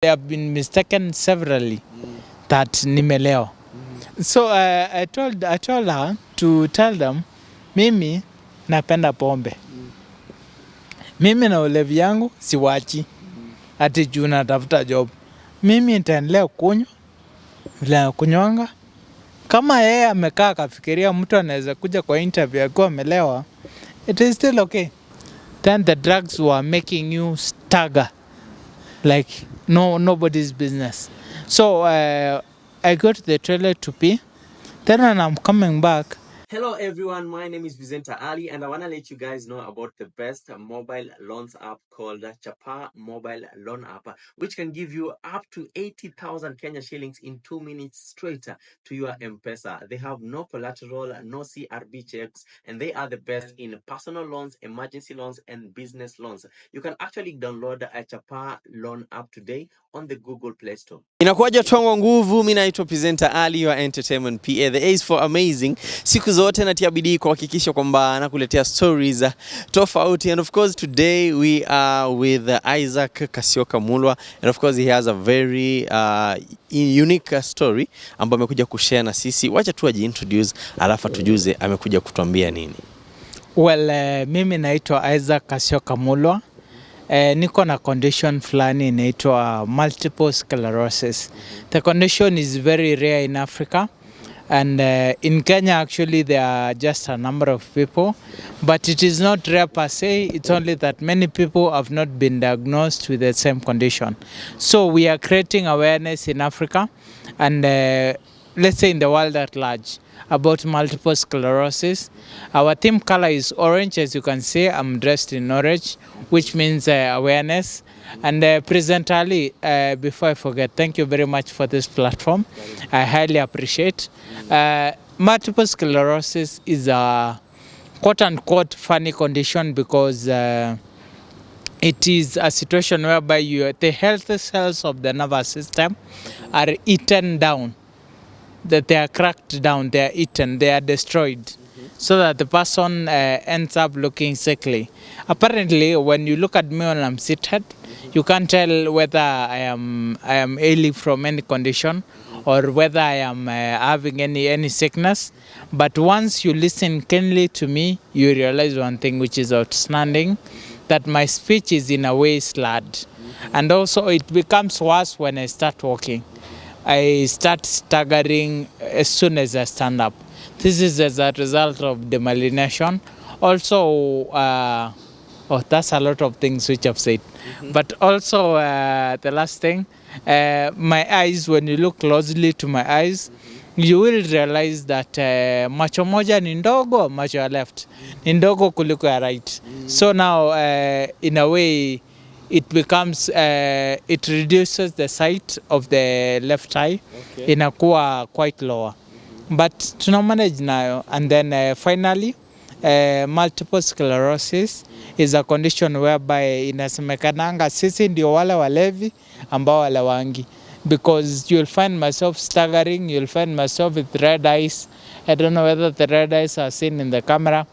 They have been mistaken severally that nimelewa. So I told her to tell them, mimi napenda pombe. Mimi na ulevi yangu siwachi. Ati juu natafuta job. Mimi nitaendelea kunywa vile kunywanga. Kama yeye amekaa akafikiria mtu anaweza kuja kwa interview akiwa amelewa, it is still okay. Then the drugs were making you stagger like nobody's business. So I go to the toilet to pee. Then when I'm coming back. Hello everyone, my name is Presenter Ali and I want to let you guys know about the best mobile loans app called Chapa Mobile Loan App, which can give you up to 80,000 Kenya shillings in 2 minutes straight to your MPESA. They have no collateral, no CRB checks, and they are the best in personal loans, emergency loans, and business loans. You can actually download a Chapa Loan App today on the Google Play Store. Inakuwaje tongo nguvu, mimi naitwa Presenter Ali wa Entertainment PA. The A is for amazing. Siku zote natia bidii kuhakikisha kwamba nakuletea stories tofauti, and of course today we are with Isaac Kasioka Mulwa, and of course he has a very unique story ambayo amekuja kushare na sisi. Wacha tu ajiintroduce alafu tujuze amekuja kutuambia nini. Well, mimi naitwa Isaac Kasioka Mulwa. Niko na condition fulani inaitwa multiple sclerosis. The condition is very rare in Africa, and in Kenya actually there are just a number of people, but it is not rare per se. It's only that many people have not been diagnosed with the same condition. So we are creating awareness in Africa and let's say in the world at large about multiple sclerosis. Our theme color is orange. As you can see, I'm dressed in orange, which means awareness. And Presenter Ali, before I forget, thank you very much for this platform. I highly appreciate. Multiple sclerosis is a quote-unquote funny condition because it is a situation whereby the healthy cells of the nervous system are eaten down. That they are cracked down, they are eaten, they are destroyed, so that the person ends up looking sickly. Apparently, when you look at me when I'm seated, you can't tell whether I am ailing from any condition or whether I am having any sickness. But once you listen keenly to me, you realize one thing which is outstanding, that my speech is in a way slurred. And also it becomes worse when I start walking. I start staggering as soon as I stand up. This is as a result of demyelination. Also, that's a lot of things which I've said. But also, the last thing, my eyes, when you look closely to my eyes, you will realize that macho moja ni ndogo, macho ya left ni ndogo kuliko ya right. So now, in a way, it becomes it reduces the sight of the left eye. Inakuwa quite lower, but tuna manage nayo. And then finally, multiple sclerosis is a condition whereby inasemekananga sisi ndio wale walevi ambao walewangi, because you'll find myself staggering, you'll find myself with red eyes. I don't know whether the red eyes are seen in the camera.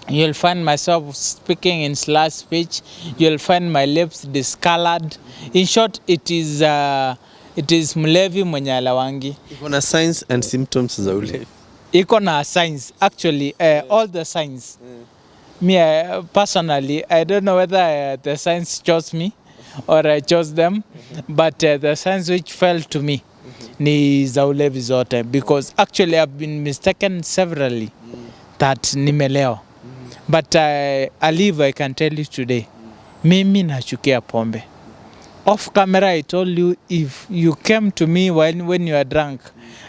You'll find myself speaking in slurred speech. You'll find my lips discolored. In short, it is mlevi mwenye alawangi. Iko na signs and symptoms za ulevi. Iko na signs, actually, all the signs. Me personally, I don't know whether the signs chose me or I chose them, but the signs which fell to me ni za ulevi zote, because actually I've been mistaken severally that nimelewa. But I can tell you today, mimi nachukia pombe. Off camera, I told you, if you came to me when you are drunk,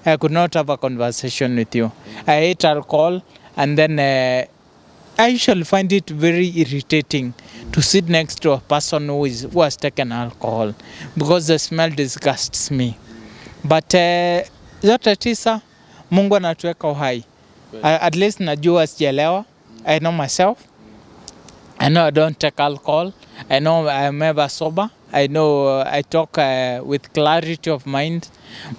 I could not have a conversation with you. I hate alcohol, and then I usually find it very irritating to sit next to a person who has taken alcohol, because the smell disgusts me. But zote tisa, Mungu anatuweka uhai. At least najua sijalewa. I know myself. I know I don't take alcohol. I know I'm ever sober. I know I talk with clarity of mind.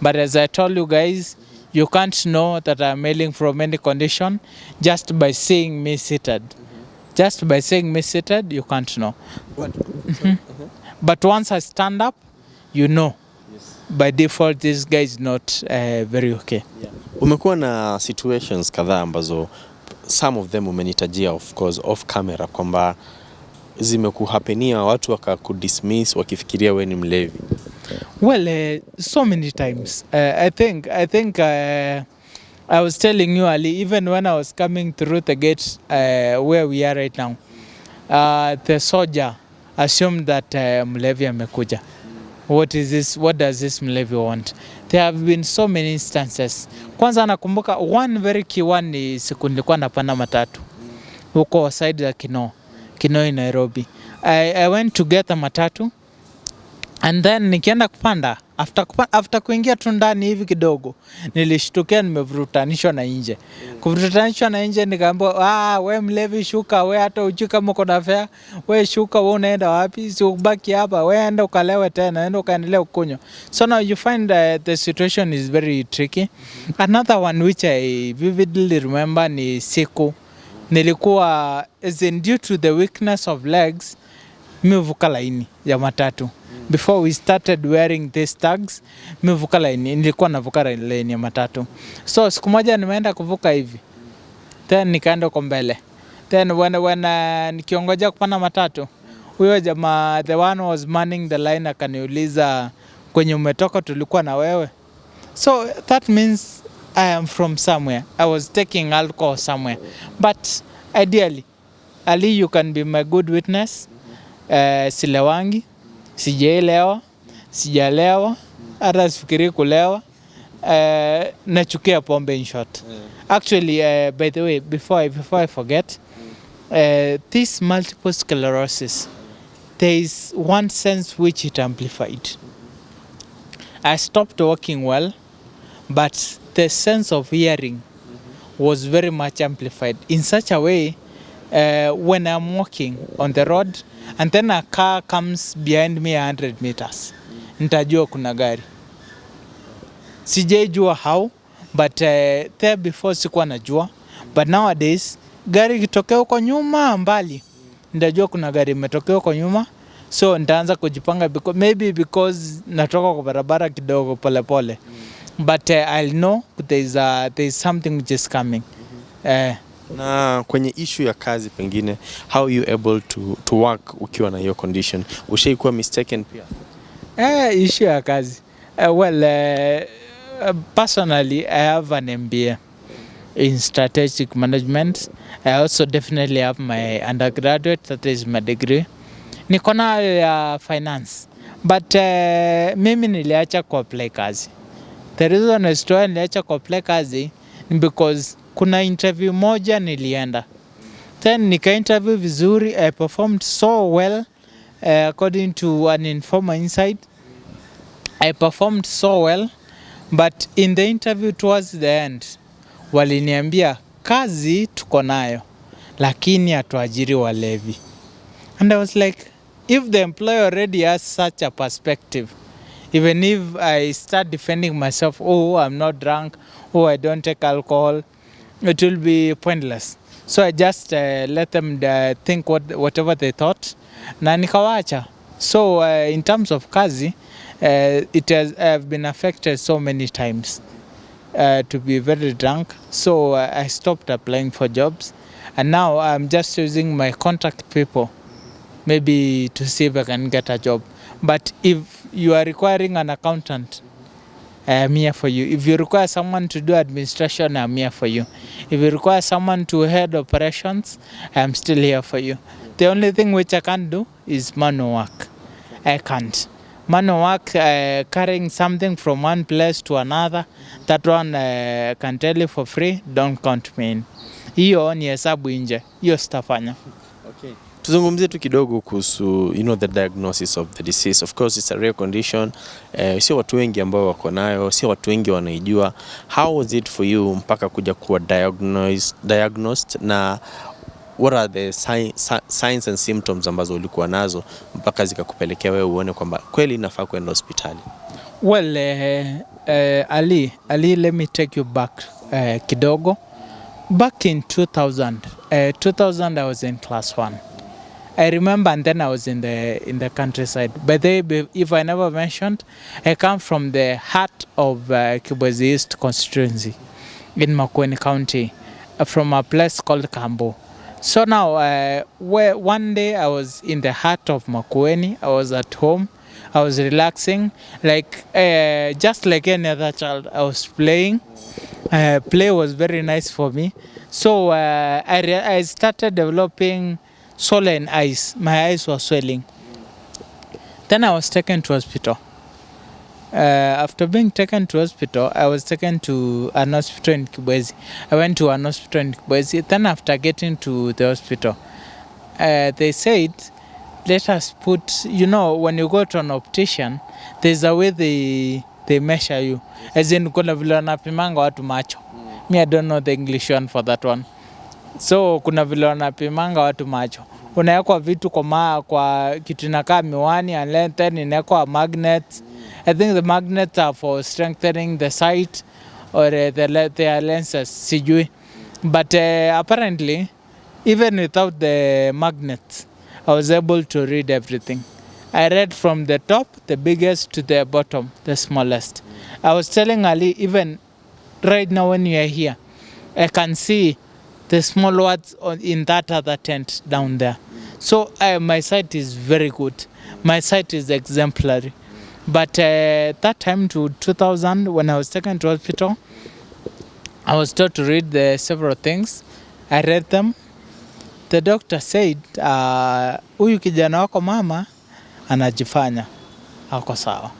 But as I told you guys, you can't know that I'm ailing from any condition just by seeing me seated. Just by seeing me seated, you can't know. But once I stand up, you know, Yes. by default this guy is not very okay. Yeah. Umekuwa na situations kadhaa ambazo some of them umenitajia of course off camera kwamba zimekuhapenia watu wakakudismiss wakifikiria we ni mlevi. Well, so many times. I think I was telling you, Ali, even when I was coming through the gate where we are right now, the soldier assumed that mlevi amekuja. What is this? What does this mlevi want? There have been so many instances. Kwanza nakumbuka one very key one ni siku nilikuwa napanda matatu huko side ya Kinoo Nairobi. I went to get a matatu and then nikienda kupanda after kuingia tu ndani hivi kidogo nilishtukia nimevurutanishwa na nje. Kuvurutanishwa na nje nikaambiwa we mlevi shuka, we hata ujui kama uko na fare, we shuka, we unaenda wapi, si ubaki hapa, we enda ukalewe tena, enda ukaendelea kukunywa. So now you find the situation is very tricky. Another one which I vividly remember ni siku nilikuwa as in due to the weakness of legs mivuka laini ya matatu. Before we started wearing these tags, mivuka laini, nilikuwa navuka laini ya matatu. So siku moja nimeenda kuvuka hivi. Then nikaenda kwa mbele. Then when nikiongoja kupanda matatu, huyo jamaa the one was manning the line akaniuliza kwenye umetoka tulikuwa na wewe. So that means I am from somewhere. I was taking alcohol somewhere. But ideally, Ali, you can be my good witness. Silewangi, sijaelewa, sijalewa, hata sifikiri kulewa, nachukia pombe in short. Actually, by the way, before I forget, this multiple sclerosis, there is one sense which it amplified. I stopped walking well, but the sense of hearing was very much amplified in such a way when I'm walking on the road and then a car comes behind me 100 meters, nitajua kuna gari. Sijajua how, but there before sikuwa najua, but nowadays gari kitokea huko nyuma mbali, nitajua kuna gari imetokea huko nyuma. So nitaanza kujipanga because natoka kwa barabara kidogo pole pole. But I'll know there is something which is coming. Na kwenye issue ya kazi pengine, how are you able to work ukiwa na hiyo condition? Ushaikuwa mistaken pia? Issue ya kazi. Personally, I have an MBA in strategic management. I also definitely have my undergraduate, that is my degree. Niko na ya finance. But mimi niliacha kuapply kazi. The reason I niliacha kuapply kazi ni because kuna interview moja nilienda. Then nika interview vizuri, I performed so well according to an informer inside. I performed so well, but in the interview towards the end, waliniambia kazi tuko nayo, lakini hatuajiri walevi. And I was like, if the employer already has such a perspective, even if I start defending myself, oh, I'm not drunk, oh, I don't take alcohol, it will be pointless. So I just let them think whatever they thought, na nikawacha. So in terms of kazi, I've been affected so many times to be very drunk. So I stopped applying for jobs, and now I'm just using my contact people, maybe to see if I can get a job. But if you are requiring an accountant, I am here for you. If you require someone to do administration, I am here for you. If you require someone to head operations, I am still here for you. The only thing which I can't do is manual work. I can't. Manual work, carrying something from one place to another, that one can tell you for free, don't count me in. Hiyo ni hesabu nje, hiyo sitafanya. Okay. Tuzungumzie tu kidogo kuhusu the diagnosis of the disease. Of course it's a rare condition. Sio watu wengi ambao wako nayo, sio watu wengi wanaijua. How was it for you mpaka kuja kuwa diagnosed, na what are the signs and symptoms ambazo ulikuwa nazo mpaka zikakupelekea wewe uone kwamba kweli nafaa kwenda hospitali? Well, Ali, let me take you back kidogo. Back in 2000 I was in class 1. I remember, and then I was in the countryside. But if I never mentioned, I come from the heart of Kibwezi East constituency in Makueni County, from a place called Kambo. So now, where one day I was in the heart of Makueni, I was at home, I was relaxing, like just like any other child. I was playing. Play was very nice for me. So I started developing swollen eyes. My eyes were swelling. Then I was taken to hospital. After being taken to hospital, I was taken to an hospital in Kibwezi. I went to an hospital in Kibwezi. Then after getting to the hospital, they said, let us put, when you go to an optician, there's a way they measure you. As in, kuna vile wanapimanga watu macho. Me, I don't know the English one for that one. So, kuna vile wanapimanga watu macho. Unawekwa vitu kwa kitu inakaa miwani, and then inawekwa magnets. I think the magnets are for strengthening the sight, or their lenses, sijui. But apparently, even without the magnets, I was able to read everything. I read from the top, the biggest, to the bottom, the smallest. I was telling Ali, even right now when you are here, I can see the small words in that other tent down there. So my sight is very good. My sight is exemplary. But that time to 2000, when I was taken to hospital, I was taught to read the several things. I read them. The doctor said, huyu kijana wako mama anajifanya ako sawa.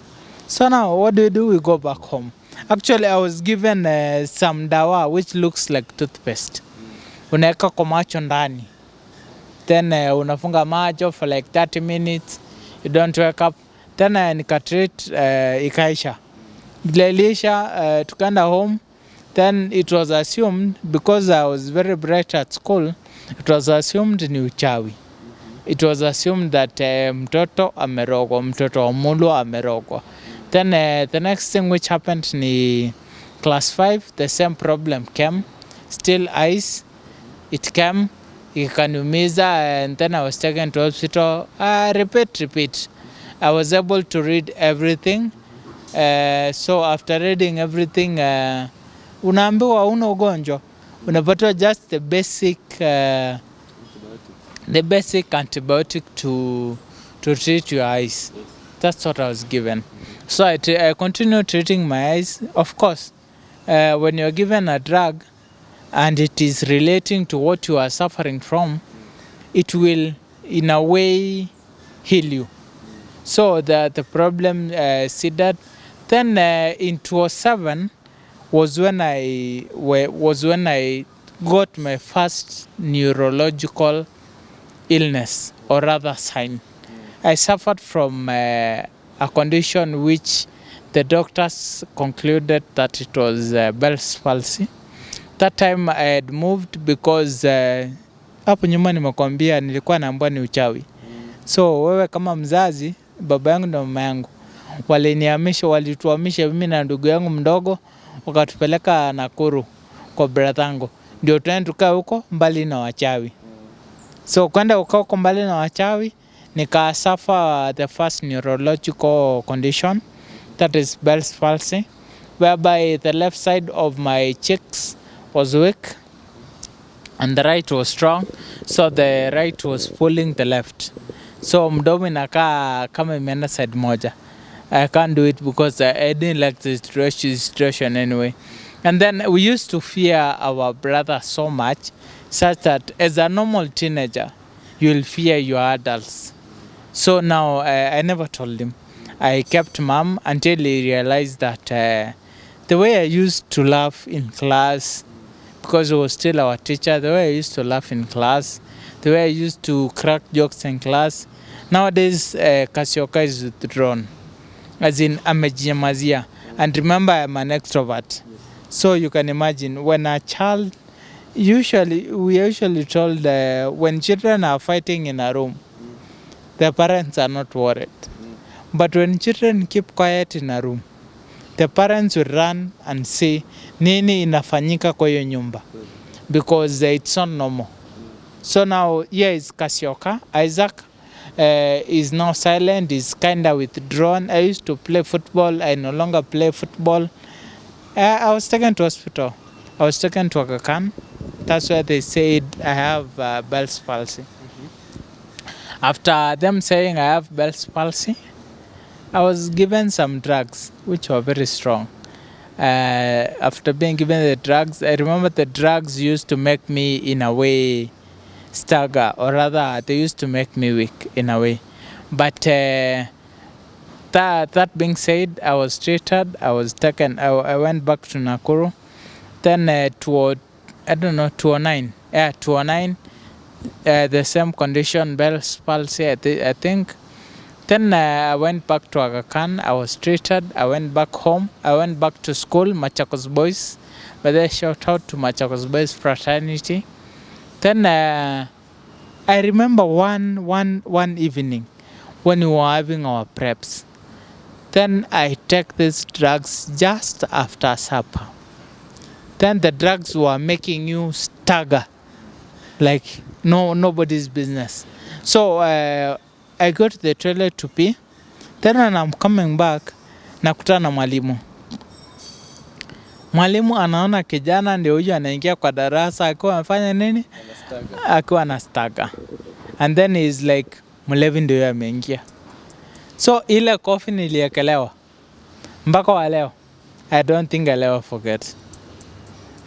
So now what do? We go back home. Actually, I was given some dawa which looks like toothpaste. Unaweka kwa macho ndani. Then unafunga macho for like 30 minutes. You don't wake up. Then nikatreat ikaisha. Bila ilisha, tukaenda home. Then it was assumed, because I was very bright at school, it was assumed ni uchawi. It was assumed that mtoto amerogwa, mtoto wa mulu amerogwa. Then the next thing which happened ni class 5, the same problem came. Still eyes, it came, ikaniumiza, and then I was taken to hospital. Repeat. I was able to read everything. So after reading everything, unaambiwa una ugonjwa. Unapatiwa just the basic antibiotic to treat your eyes. That's what I was given. So I continued treating my eyes. Of course, when you're given a drug and it is relating to what you are suffering from, it will in a way heal you. So the problem seeded. Then in 2007 was when I got my first neurological illness, or rather sign. I suffered from a condition which the doctors concluded that it was Bell's palsy. That time I had moved because hapo nyuma nimekwambia nilikuwa naambiwa ni uchawi. So wewe kama mzazi, baba yangu na mama yangu walituhamisha mimi na ndugu yangu mdogo, wakatupeleka Nakuru kwa brother yangu. Ndio tuende tukae huko mbali na wachawi. So kwenda huko mbali na wachawi, nika suffer the first neurological condition, that is Bell's palsy, whereby the left side of my cheeks was weak and the right was strong. So the right was pulling the left. So mdomo inakaa kama imeenda side moja. I can't do it because I didn't like the situation anyway. And then we used to fear our brother so much, such that as a normal teenager, you'll fear your adults. So now I never told him. I kept mum until he realized that the way I used to laugh in class, because he was still our teacher, the way I used to laugh in class, the way I used to crack jokes in class, nowadays Kasioka is withdrawn. As in, amejinyamazia. And remember, I'm an extrovert. So you can imagine, when a child, we usually told when children are fighting in a room, the parents are not worried. But when children keep quiet in a room, the parents will run and say, nini inafanyika kwa hiyo nyumba? Because it's not normal. So now here is Kasioka. Isaac is now silent, is kind of withdrawn. I used to play football. I no longer play football. I was taken to hospital. I was taken to Aga Khan. That's where they said I have Bell's palsy. After them saying I have Bell's palsy, I was given some drugs which were very strong. After being given the drugs, I remember the drugs used to make me in a way stagger, or rather they used to make me weak in a way. But that being said, I was treated, I was taken, I went back to Nakuru. Then toward, I don't know, 209. Yeah, 209, the same condition, Bell's palsy, I think. Then I went back to Aga Khan. I was treated. I went back home. I went back to school, Machakos Boys. But they shout out to Machakos Boys fraternity. Then I remember one evening when we were having our preps. Then I take these drugs just after supper. Then the drugs were making you stagger like nobody's business. So I go to the toilet to pee. Then when I'm coming back, nakutana na mwalimu. Mwalimu anaona kijana ndio huyu anaingia kwa darasa akiwa anafanya nini? Akiwa na stagger. And then he's like, mlevi ndio ameingia. So ile coffee niliekelewa. Mpaka wa leo, I don't think I'll ever forget.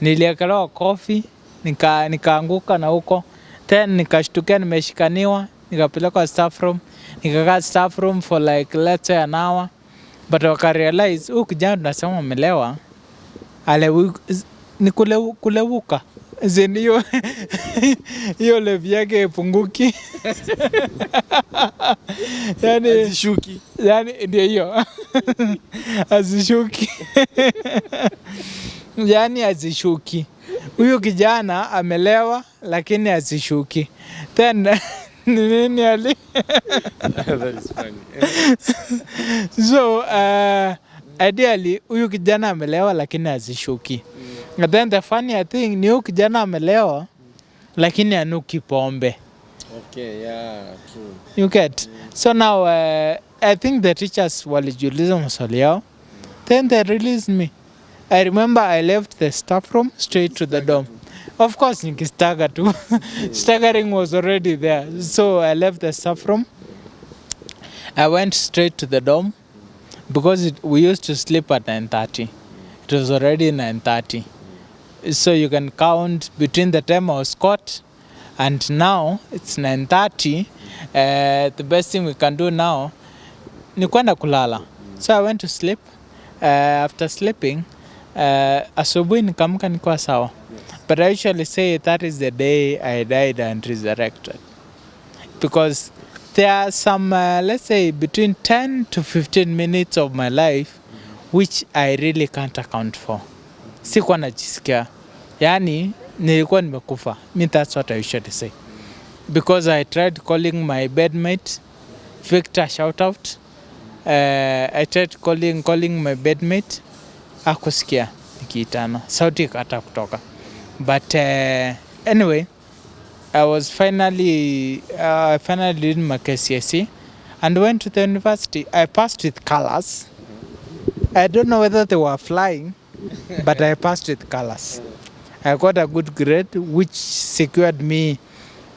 Niliekelewa coffee, nikaanguka na huko. Then nikashtukia nimeshikaniwa. Nikapelekwa staff room. Nikakaa staff room for like let's say an hour. But wakarealize huyu kijana tunasema amelewa. Ni kulewuka. Zeni hiyo levi yake ipunguki. Yani azishuki. Yani ndio hiyo. Azishuki. Yani azishuki. Huyu kijana amelewa lakini azishuki. Then nini ali? That is funny. So ideally huyu kijana amelewa lakini azishuki. And then the funny thing ni huyu kijana amelewa lakini anuki pombe. Okay, yeah, true. You get? So now I think the teachers walijiuliza maswali yao. Then they released me. I remember I left the staff room straight to the dorm. Of course, nikistagger too. Staggering was already there. So I left the staff room. I went straight to the dorm because we used to sleep at 9:30. It was already 9:30. So you can count between the time I was caught and now it's 9:30. The best thing we can do now ni kwenda kulala. So I went to sleep. After sleeping, asubuhi nikaamka nikuwa sawa. But I usually say that is the day I died and resurrected. Because there are some, let's say, between 10 to 15 minutes of my life which I really can't account for. Sikuwa najisikia. Yani, nilikuwa nimekufa. That's what I usually say. Because I tried calling my bedmate, Victor, shout out. I tried calling my bedmate. Hakusikia nikiitana. Sauti ikata kutoka. But anyway, I finally did my KCSE and went to the university. I passed with colors. I don't know whether they were flying, but I passed with colors. I got a good grade, which secured me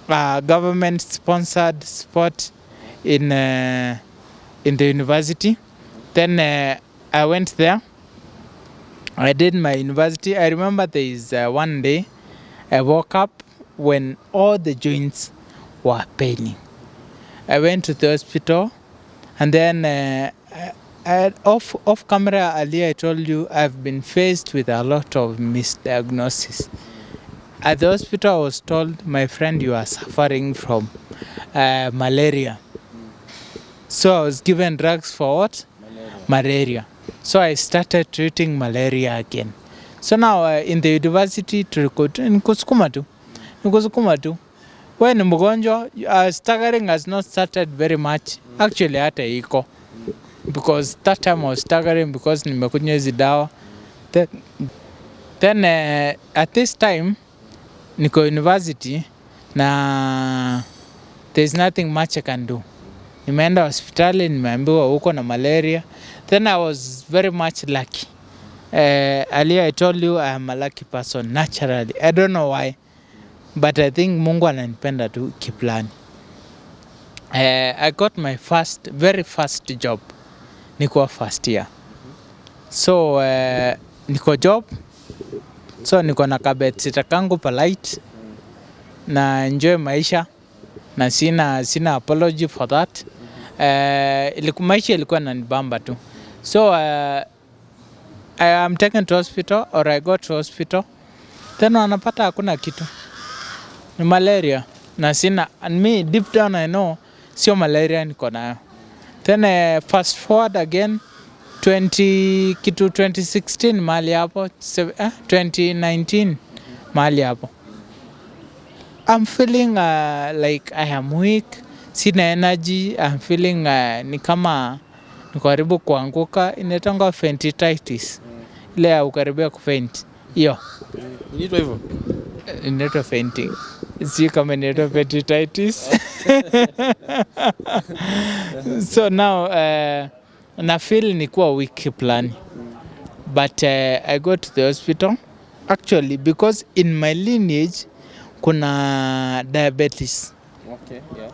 a government-sponsored spot in the university. Then I went there. I did my university. I remember there is one day I woke up when all the joints were paining. I went to the hospital and then off camera earlier I told you I've been faced with a lot of misdiagnosis. At the hospital I was told, my friend, you are suffering from malaria. So I was given drugs for what? Malaria. So I started treating malaria again. So now in the university nikusukuma tu. When mgonjwa, staggering has not started very much. Actually hata iko. Because that time I was staggering because nimekunywa hizi dawa. Then at this time niko university, na there's nothing much I can do. Nimeenda hospitali, nimeambiwa uko na malaria. Then I was very much lucky. Earlier I told you I am a lucky person naturally. I don't know why, but I think Mungu ananipenda tu kiplani. I got my very first job. Niko first year. So niko job. So niko na kabetsita kangu polite na enjoy maisha na sina apology for that. Maisha ilikuwa inanibamba tu. So I am taken to hospital, or I go to hospital. Then wanapata hakuna kitu. Ni malaria na and me deep down I know sio malaria niko nayo. Then fast forward again 2016 mahali hapo, 2019 mahali hapo. I'm feeling like I am weak, sina energy. I'm feeling ni kama niko karibu kuanguka, inaitwa faintitis. Ile ya ukaribia kufaint. Hiyo. Inaitwa hivyo? Inaitwa fainting. Si kama inaitwa faintitis. So now na feel nikuwa weak plan. But I go to the hospital actually because in my lineage kuna diabetes. Okay, yeah.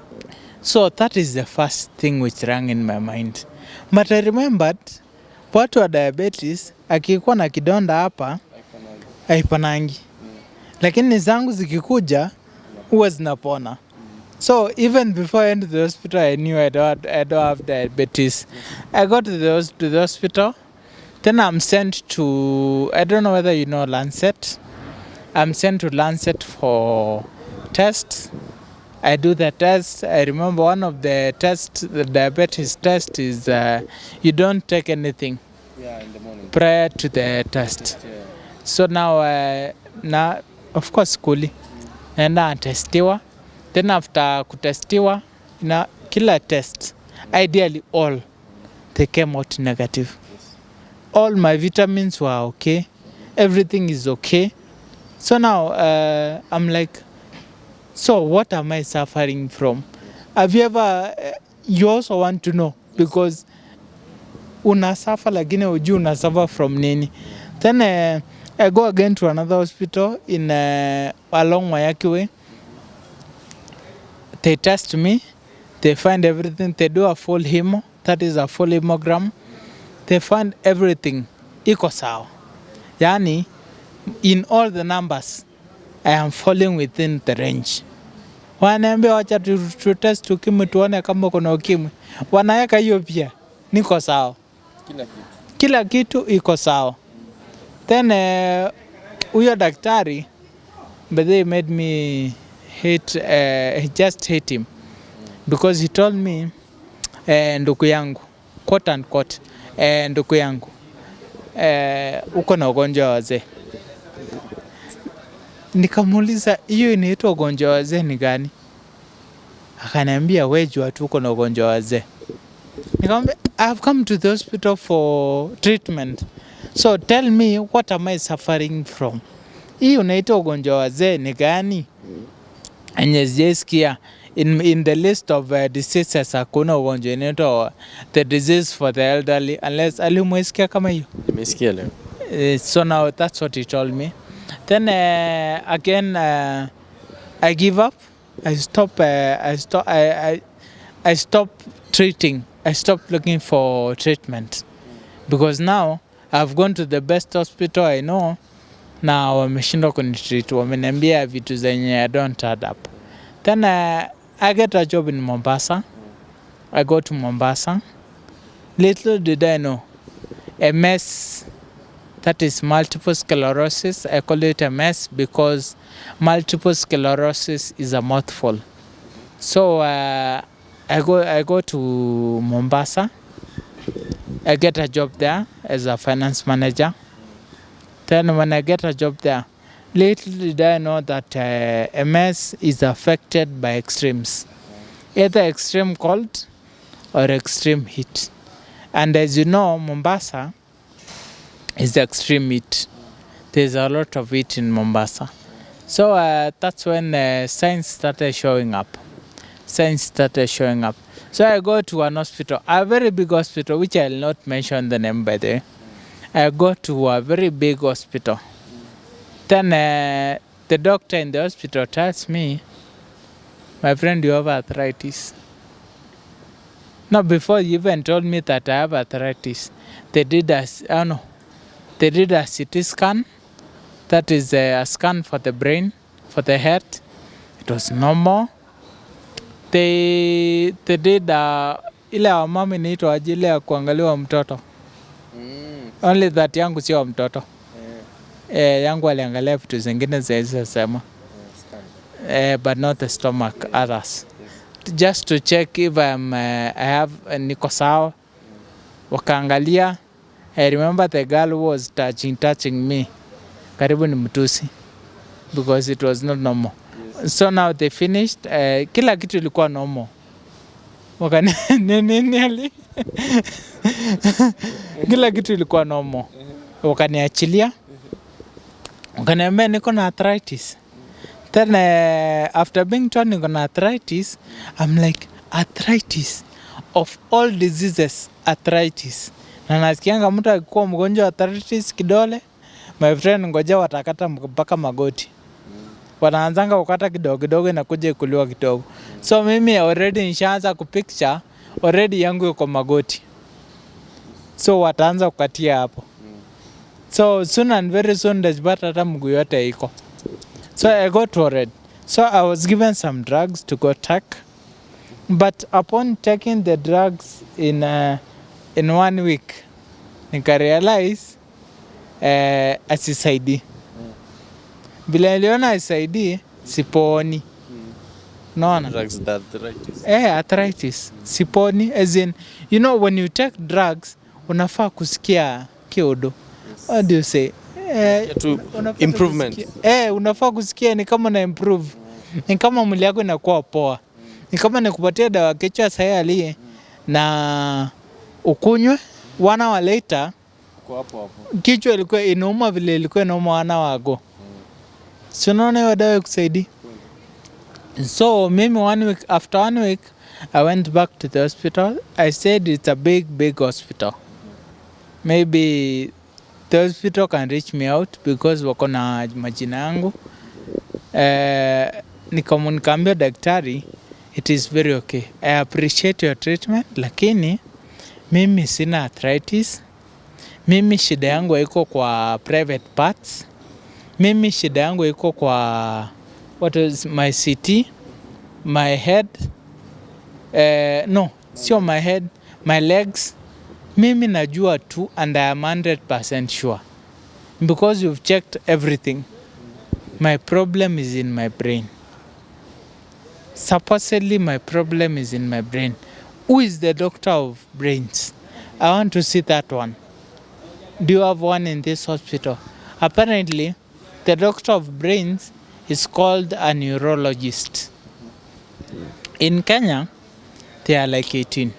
So that is the first thing which rang in my mind. But I remembered watu wa diabetes akikuwa na kidonda hapa haipanangi. Lakini zangu zikikuja huwa zinapona. So even before I entered the hospital I knew I don't have diabetes. I got to the hospital. Then I'm sent to, I don't know whether you know Lancet. I'm sent to Lancet for tests. I do the test. I remember one of the tests, the diabetes test is you don't take anything in the morning prior to the test. Yeah. So now of course skuli naenda testiwa. Then after kutestiwa na kila test ideally all they came out negative. Yes. All my vitamins were okay. Everything is okay. So now I'm like, so what am I suffering from? Have you ever, you also want to know because unasuffer lakini hujui unasuffer from nini. Then I go again to another hospital in along Wayaki way. They test me, they find everything, they do a full hemo, that is a full hemogram. They find everything iko sawa. Yani, in all the numbers, I am falling within the range. Wanaambia wacha tu test ukimwi tuone kama kuna ukimwi. Wanaweka hiyo pia, niko sawa. Kila kitu iko sawa. Then huyo daktari, but they made me just hate him because he told me ndugu yangu, quote unquote, ndugu yangu uko na ugonjwa wa wazee. Nikamuuliza hiyo inaitwa ugonjwa wa wazee ni gani? Akaniambia wewe jua tu uko na ugonjwa wa wazee. Nikamwambia I've come to the hospital for treatment. So tell me what am I suffering from? Hii unaitwa ugonjwa wa wazee ni gani? Sijaisikia in the list of diseases hakuna ugonjwa inaitwa the disease for the elderly unless alimwesikia kama hiyo. Nimesikia leo. So now that's what he told me. Then again I give up. I stop treating. I stopped looking for treatment because now I've gone to the best hospital I know. Na wameshindwa kunitreat, wameniambia vitu zenye I don't add up. Then I get a job in Mombasa. I go to Mombasa. Little did I know, MS, that is multiple sclerosis. I call it MS because multiple sclerosis is a mouthful. So I go to Mombasa. I get a job there as a finance manager. Then when I get a job there, little did I know that MS is affected by extremes. Either extreme cold or extreme heat. And as you know, Mombasa is extreme heat. There's a lot of heat in Mombasa. So that's when signs started showing up. So I go to an hospital, a very big hospital, which I'll not mention the name by the way. I go to a very big hospital. Then the doctor in the hospital tells me, my friend, you have arthritis. Now, before he even told me that I have arthritis, they did a CT scan. That is a scan for the brain, for the head. It was normal. They did ile ya mama inaitwa ajili ya kuangaliwa mtoto. Only that yangu sio mtoto. Yangu aliangalia vitu zingine zaidi sema. But not the stomach, others. Just to check if I have niko sawa. Wakaangalia. I remember the girl was touching me. Karibu ni mtusi. Because it was not normal. Yes. So now they finished. Kila kitu ilikuwa normal. Kila kitu ilikuwa normal. Wakaniachilia. Wakaniambia niko na arthritis. Then after being told niko na arthritis, I'm like, arthritis? Of all diseases, arthritis. Na nasikianga mtu akikuwa mgonjwa arthritis kidole, my friend, ngoja watakata mpaka magoti. Wanaanzanga kukata kidogo kidogo inakuja kuliwa kidogo. So mimi already nishaanza kupicture, already yangu yuko magoti. So wataanza kukatia hapo. So soon and very soon ndajipata hata mguu yote iko. So I got worried. So I was given some drugs to go take. But upon taking the drugs in 1 week, nika realize asisaidi. Bila niliona asisaidi, siponi. Naona? Drugs that arthritis. Arthritis. Siponi. As in, you know, when you take drugs, unafaa kusikia kiodo. What do you say? Improvement. Unafaa kusikia ni kama na improve. Ni kama mwili yako inakuwa poa. Ni kama nikupatia dawa kichwa saa alie na ukunywe 1 hour later hapo. Kichwa ilikuwa inauma vile ilikuwa inauma 1 hour ago. So naona hiyo dawa ikusaidii. So mimi 1 week, after 1 week, I went back to the hospital. I said it's a big hospital. Maybe the hospital can reach me out because wako na majina yangu. Nikaambia daktari, it is very okay. I appreciate your treatment, lakini mimi sina arthritis. Mimi shida yangu iko kwa private parts. Mimi shida yangu iko kwa what is my CT, my head. No, sio my head, my legs. Mimi najua tu and I am 100% sure. Because you've checked everything. My problem is in my brain. Supposedly my problem is in my brain. Who is the doctor of brains? I want to see that one. Do you have one in this hospital? Apparently, the doctor of brains is called a neurologist. In Kenya, they are like 18.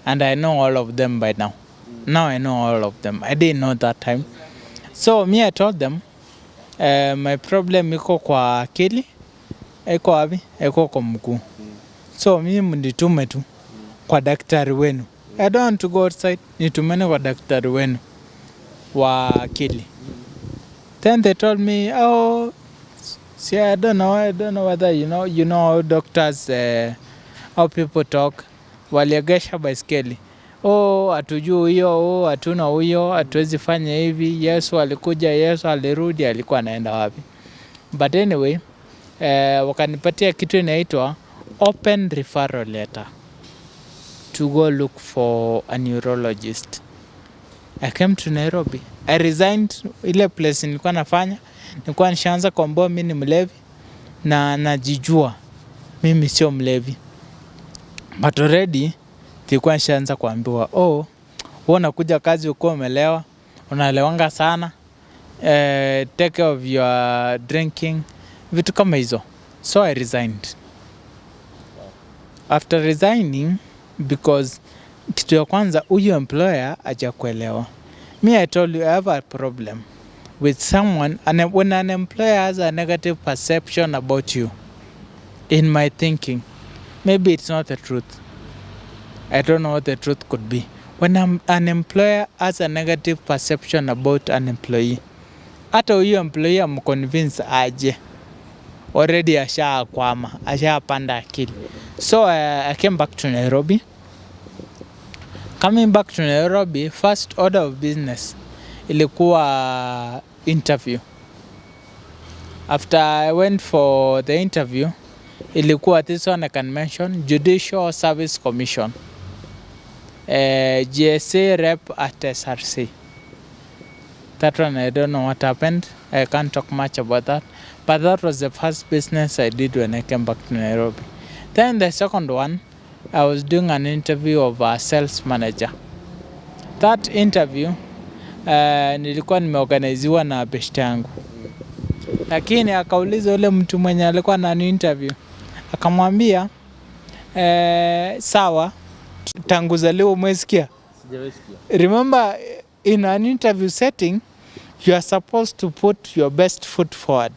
And I know all of them by now. Now I know all of them. I didn't know that time. So me, I told them, my problem iko kwa akili, iko wapi? Iko kwa mguu. So mimi mnitume tu kwa daktari wenu. I don't want to go outside. Nitumene kwa daktari wenu wa akili. Then they told me, oh, see, I don't know whether you know how doctors, how people talk. Waliegesha baiskeli. Hatujui hiyo, hatuna huyo, hatuwezi fanya hivi. Yesu alikuja, Yesu alirudi, alikuwa anaenda wapi? But anyway, wakanipatia kitu inaitwa open referral letter to go look for a neurologist. I came to Nairobi. I resigned ile place nilikuwa nafanya. Nilikuwa nishaanza kuambiwa mimi ni mlevi na najijua mimi sio mlevi. But already nilikuwa nishaanza kuambiwa, unakuja kazi uko umelewa, unalewanga sana. Take care of your drinking, vitu kama hizo. So I resigned. After resigning, because kitu ya kwanza huyu employer hajakuelewa. Me, I told you I have a problem. with someone, and when an employer has a negative perception about you, in my thinking, maybe it's not the truth. I don't know what the truth could be. When an employer has a negative perception about an employee, hata huyo employee amconvince aje, already ashakwama, ashapanda akili. So I came back to Nairobi. Coming back to Nairobi, first order of business ilikuwa interview. After I went for the interview, ilikuwa this one I can mention, Judicial Service Commission, GSA rep at SRC. That one I don't know what happened. I can't talk much about that. But that was the first business I did when I came back to Nairobi. Then the second one, I was doing an interview of a sales manager. That interview, nilikuwa nimeorganiziwa na beshte yangu. Lakini akauliza ule mtu mwenye alikuwa na interview. Akamwambia, sawa, tangu zaliwa umesikia? Sijawesikia. Remember, in an interview setting, you are supposed to put your best foot forward.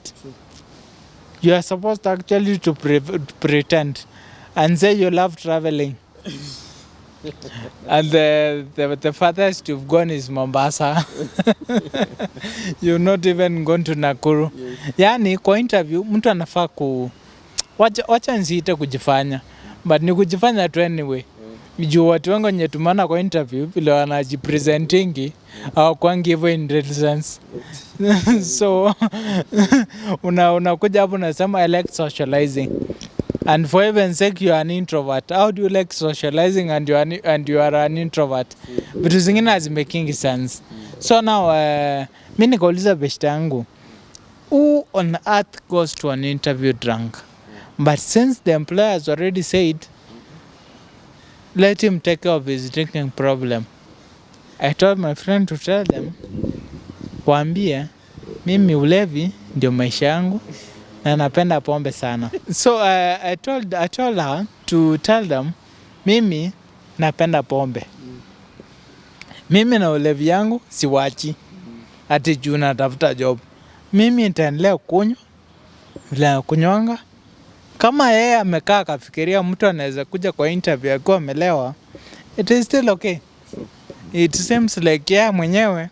You are supposed actually to pretend and say you love traveling. And the farthest you've gone is Mombasa. You've not even gone to Nakuru. Yes. Yani kwa interview mtu anafaa wacha nsiite kujifanya, but ni kujifanya tu anyway. Juu watu wengi wenye tumeona kwa interview vile wanajipresentingi au kwangi hivyo in real sense. So unakuja hapo unasema I like socializing. And for heaven's sake, you are an introvert. How do you like socializing and you are an introvert? Vitu zingine hazimaking sense. So now, mi nikauliza beshte yangu, who on earth goes to an interview drunk? But since the employer has already said, let him take care of his drinking problem, I told my friend to tell them, waambie, mimi ulevi ndio maisha yangu, na napenda pombe sana. So I told her to tell them, mimi napenda pombe. Mimi na ulevi yangu siwachi. Ati juu natafuta job. Mimi nitaendelea kunywa, vile kunywanga. Kama yeye amekaa akafikiria mtu anaweza kuja kwa interview akiwa amelewa, it is still okay. It seems like yeye mwenyewe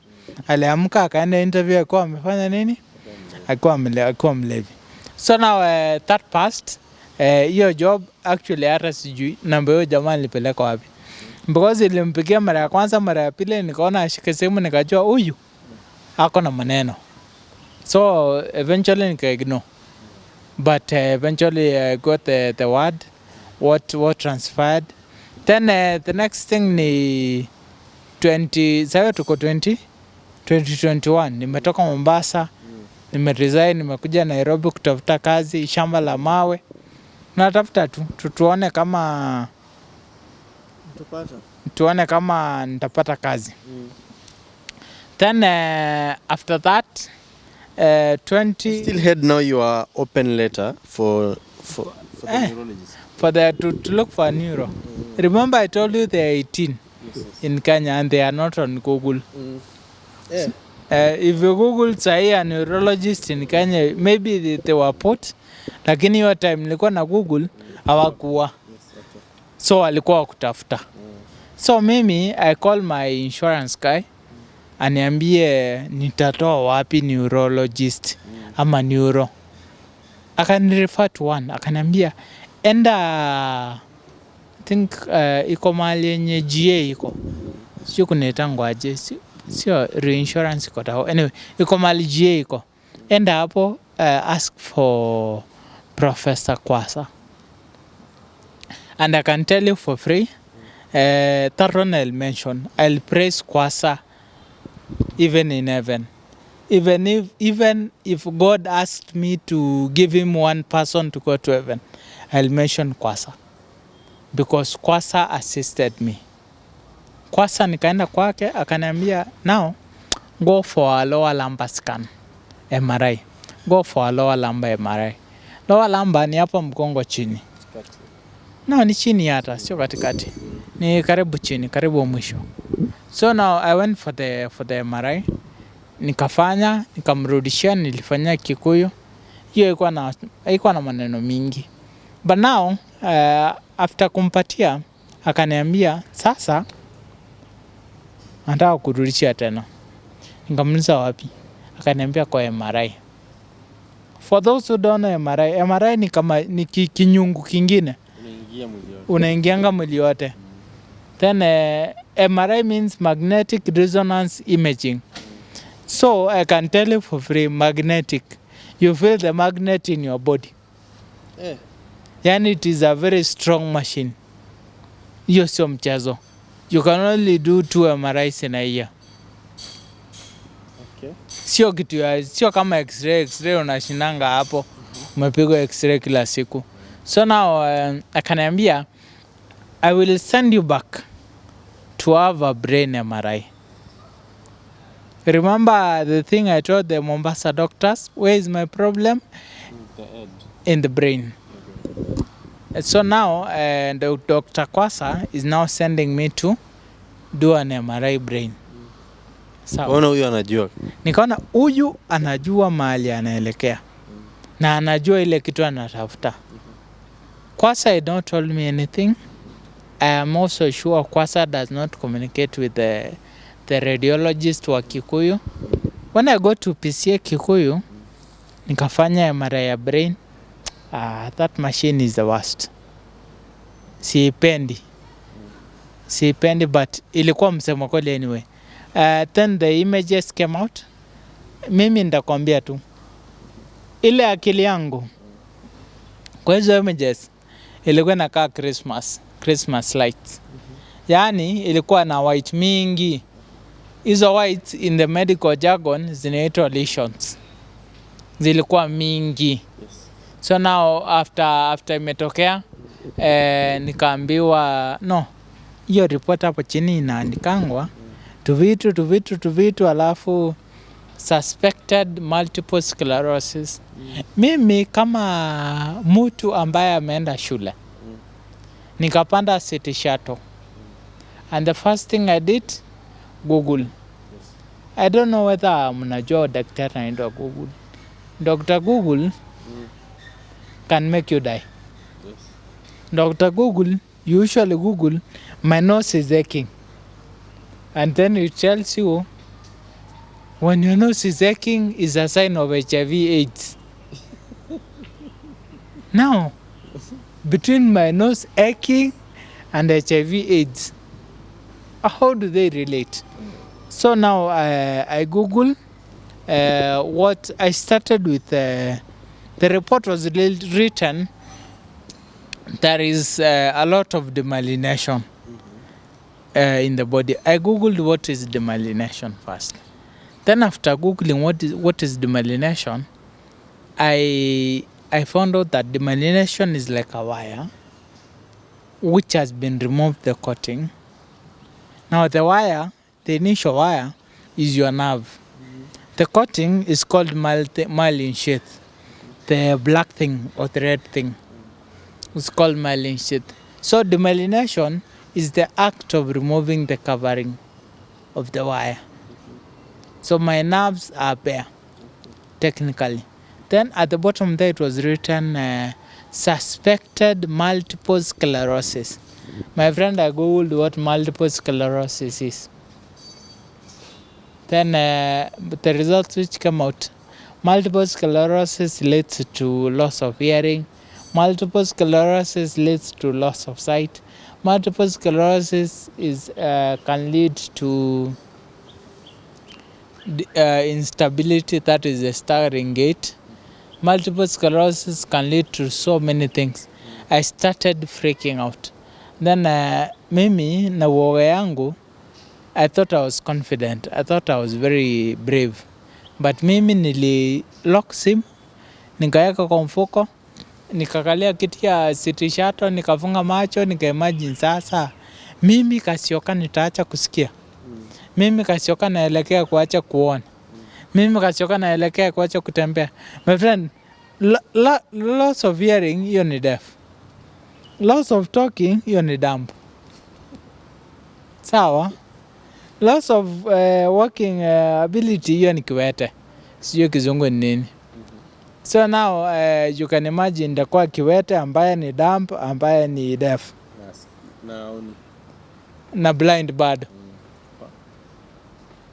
aliamka akaenda interview akiwa amefanya nini? Akiwa mlevi. So now that passed, hiyo job actually hata sijui namba hiyo jamaa nilipeleka wapi. Because ilimpigia mara ya kwanza, mara ya pili nikaona ashike simu nikajua huyu ako na maneno. So eventually nika-ignore. But eventually I got the word, what transpired. Then the next thing ni 2021, nimetoka Mombasa. Nimeresign, nimekuja Nairobi kutafuta kazi, shamba la mawe. Natafuta tuone kama nitapata kazi. Then after that, 20 still had now your open letter for the neurologist. To look for a neuro. Remember I told you they are 18 in Kenya and they are not on Google. Yeah. If you Google say a neurologist in Kenya, maybe they were put, lakini hiyo time nilikuwa na Google hawakuwa. So walikuwa kutafuta. So mimi I call my insurance guy aniambie nitatoa wapi neurologist ama neuro. Akanirefer to one, akaniambia enda I think iko mahali yenye GA iko. Sio kunaitangwa aje. Sio reinsurance iko tao. Anyway, iko mahali GA iko. Enda hapo ask for Professor Kwasa. And I can tell you for free, that one I'll mention. I'll praise Kwasa even in heaven. Even if God asked me to give him one person to go to heaven, I'll mention Kwasa. Because Kwasa assisted me. Kwasa nikaenda kwake, akaniambia, now, go for a lower lumbar scan, MRI. Go for a lower lumbar MRI. Lower lumbar ni hapo mgongo chini. No, ni chini hata, sio katikati. Ni karibu chini, karibu mwisho. So now I went for the MRI. nikafanya, nikamrudishia, nilifanya Kikuyu. Hiyo haikuwa na maneno mingi. But now after kumpatia akaniambia sasa anataka kurudishia tena. Nikamuuliza wapi? Akaniambia kwa MRI. For those who don't know MRI ni kama ni kinyungu kingine. Unaingianga mwili yote. Then MRI means magnetic resonance imaging. So I can tell you for free, magnetic. You feel the magnet in your body. Yani it is a very strong machine. Hiyo sio mchezo. You can only do 2 MRIs in a year. Okay. Sio kama x-ray unashinanga hapo. Umepigwa x-ray kila siku. So now akaniambia I will send you back to have a brain MRI. Remember the thing I told the Mombasa doctors? Where is my problem? The head. In the brain. Okay. So now Dr. Kwasa is now sending me to do an MRI brain. Unaona huyu anajua. Nikaona huyu anajua mahali anaelekea. Na anajua ile kitu anatafuta. Kwasa don't tell me anything. I am also sure Kwasa does not communicate with the radiologist wa Kikuyu. When I go to PCA Kikuyu, nikafanya MRI ya brain. That machine is the worst. Siipendi but ilikuwa msemo kweli anyway. Then the images came out. Mimi ndakwambia tu ile akili yangu kwa hizo images ilikuwa inakaa Christmas lights. Yani ilikuwa na white mingi. Hizo whites in the medical jargon zinaitwa lesions. Zilikuwa mingi. Yes. So now after imetokea nikaambiwa no. Hiyo report hapo chini inaandikangwa tuvitu alafu suspected multiple sclerosis. Mimi kama mtu ambaye ameenda shule nikapanda city shuttle. And the first thing I did, Google. I don't know whether mnajua daktari anaitwa Google. Dr. Google can make you die. Yes. Dr. Google, usually Google, my nose is aching. And then it tells you, when your nose is aching is a sign of HIV/AIDS. Now, between my nose aching and HIV/AIDS, how do they relate? So now I Google what I started with. The report was written. There is a lot of demyelination in the body. I Googled what is demyelination first. Then after Googling what is demyelination, I found out that demyelination is like a wire which has been removed the coating. Now the initial wire is your nerve. The coating is called myelin sheath. The black thing or the red thing is called myelin sheath. So demyelination is the act of removing the covering of the wire. So my nerves are bare, technically. Then at the bottom there it was written suspected multiple sclerosis. My friend, I googled what multiple sclerosis is. Then the results which came out, multiple sclerosis leads to loss of hearing, multiple sclerosis leads to loss of sight, multiple sclerosis can lead to instability, that is a staggering gait. Multiple sclerosis can lead to so many things. I started freaking out. Then mimi na uoga yangu, I thought I was confident. I thought I was very brave. But mimi nililock simu, nikaweka kwa mfuko, nikakalia kiti ya city shuttle, nikafunga macho, nikaimagine sasa mimi Kasioka nitaacha kusikia. Mimi Kasioka naelekea kuacha kuona. Mimi Kasioka naelekea kuacha kutembea. My friend, loss of hearing, hiyo ni deaf. Loss of talking, hiyo ni dumb. Sawa? loss of working ability, hiyo ni kiwete. Sijui kizungu ni nini. So now you can imagine nitakuwa kiwete ambaye ni dumb, ambaye ni deaf. Na blind bado.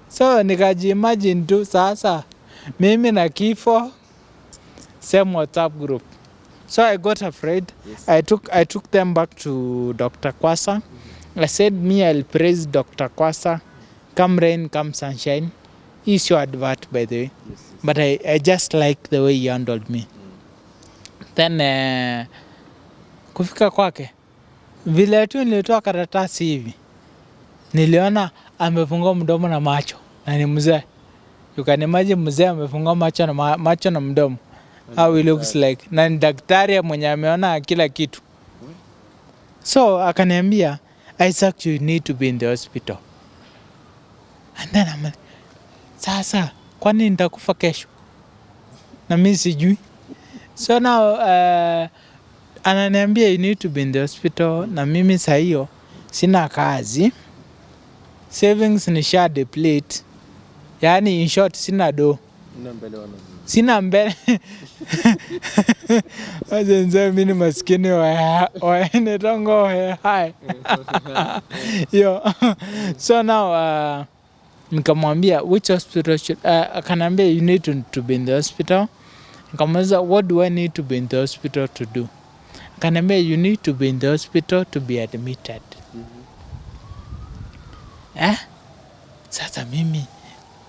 So nikajiimagine tu sasa mimi na kifo same WhatsApp group. So I got afraid. Yes. I took them back to Dr. Kwasa. I said I'll praise Dr. Kwasa. Come rain, come sunshine. He's your advert, by the way. Yes. But I just like the way he handled me. Then kufika kwake vile tu nilitoa karatasi hivi niliona amefungua mdomo na macho na ni mzee. You can imagine mzee amefungua macho na mdomo. How he looks like. Na ni daktari mwenye ameona kila kitu. So akaniambia, Isaac, you need to be in the hospital. And then I'm like, sasa kwani nitakufa kesho? Na mimi sijui. So now ananiambia you need to be in the hospital. Na mimi saa hiyo sina kazi. Savings nisha deplete. Yani in short sina do. Sina mbele. Wajenze mimi maskini waende tongo hai. Yo. So now nikamwambia which hospital should akaniambia you need to be in the hospital. Nikamuuliza what do I need to be in the hospital to do? Akaniambia you need to be in the hospital to be admitted. Sasa mimi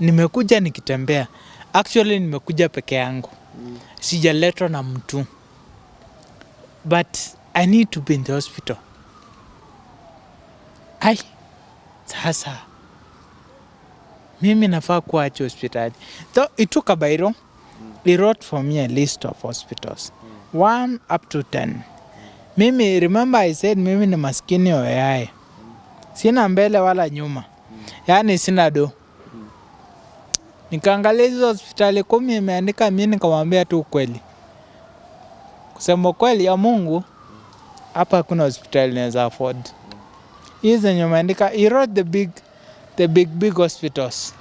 nimekuja nikitembea. Actually nimekuja peke yangu. Sijaletwa na mtu. But I need to be in the hospital. Sasa mimi nafaa kuwa hospitali. So it took a biro. He wrote for me a list of hospitals. 1 up to 10. Mimi remember I said mimi ni maskini oyaye. Sina mbele wala nyuma. Yani sina do. Nikaangalia hizo hospitali 10 imeandika mimi nikamwambia tu ukweli. Kusema kweli ya Mungu hapa hakuna hospitali naweza afford. Hizo imeandika he wrote the big hospitals.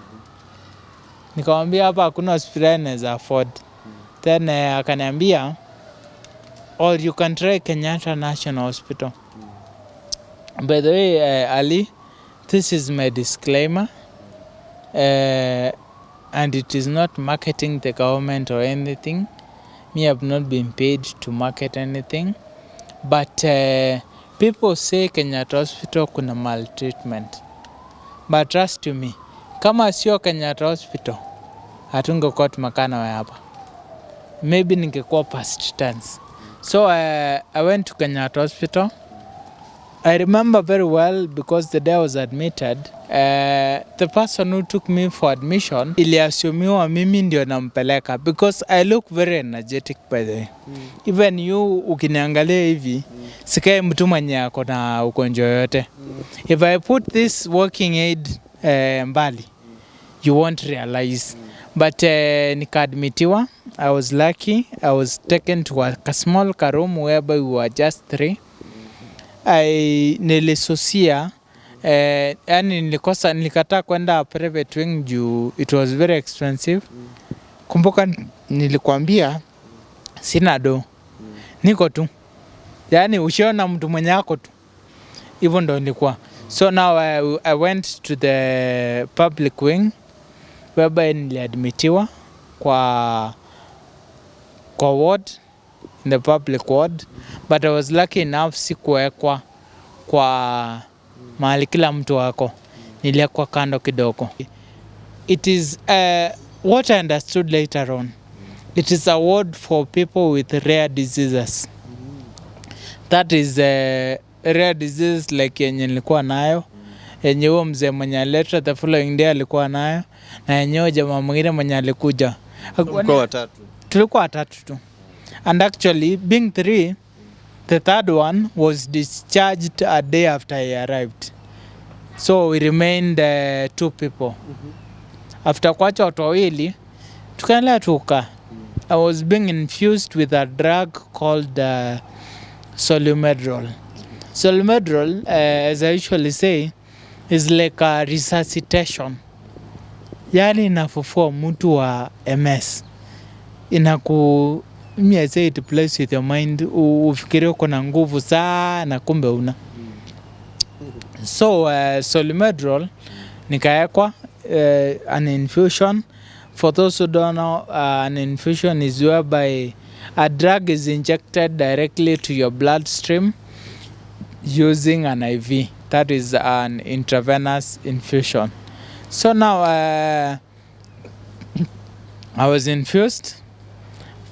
Nikamwambia hapa hakuna hospitali naweza afford. Then akaniambia or you can try Kenyatta National Hospital. By the way, Ali, this is my disclaimer. And it is not marketing the government or anything. Me have not been paid to market anything. But people say Kenyatta Hospital kuna maltreatment. But trust me, kama sio Kenyatta Hospital, hatungekuwa tumakana wa hapa. Maybe ningekuwa past tense. So I went to Kenyatta Hospital. I remember very well because the day I was admitted, the person who took me for admission iliasumiwa mimi ndio nampeleka because I look very energetic by the way. Even you ukiniangalia hivi, sikai mtu mwenye ako na ugonjwa yote. If I put this working aid mbali, you won't realize. But nikaadmitiwa. I was lucky. I was taken to a small room whereby we were just 3. Nilisusia yani nilikataa kwenda private wing juu it was very expensive. Kumbuka nilikwambia sina do. Niko tu. Yani ushiona mtu mwenye yako tu. Hivyo ndo nilikuwa. So now I went to the public wing whereby niliadmitiwa kwa ward, in the public ward. But I was lucky enough sikuwekwa kwa mahali kila mtu wako. Niliekwa kando kidogo. It is what I understood later on. It is a ward for people with rare diseases. That is rare disease like yenye nilikuwa nayo. Yenye huo mzee mwenye aleta the following day alikuwa nayo. Na yenye jamaa mwingine mwenye alikuja. Tulikuwa watatu tu. And actually being 3, the third one was discharged a day after I arrived. So we remained 2 people. After kuacha watu wawili, tukaendelea tuka. I was being infused with a drug called Solumedrol. Solumedrol, as I usually say, is like a resuscitation. Yani inafufua mtu wa MS. I say it plays with your mind. Ufikirie uko na nguvu sana kumbe una. So Solimedrol nikaekwa an infusion. For those who don't know, an infusion is whereby a drug is injected directly to your bloodstream using an IV. That is an intravenous infusion. So now I was infused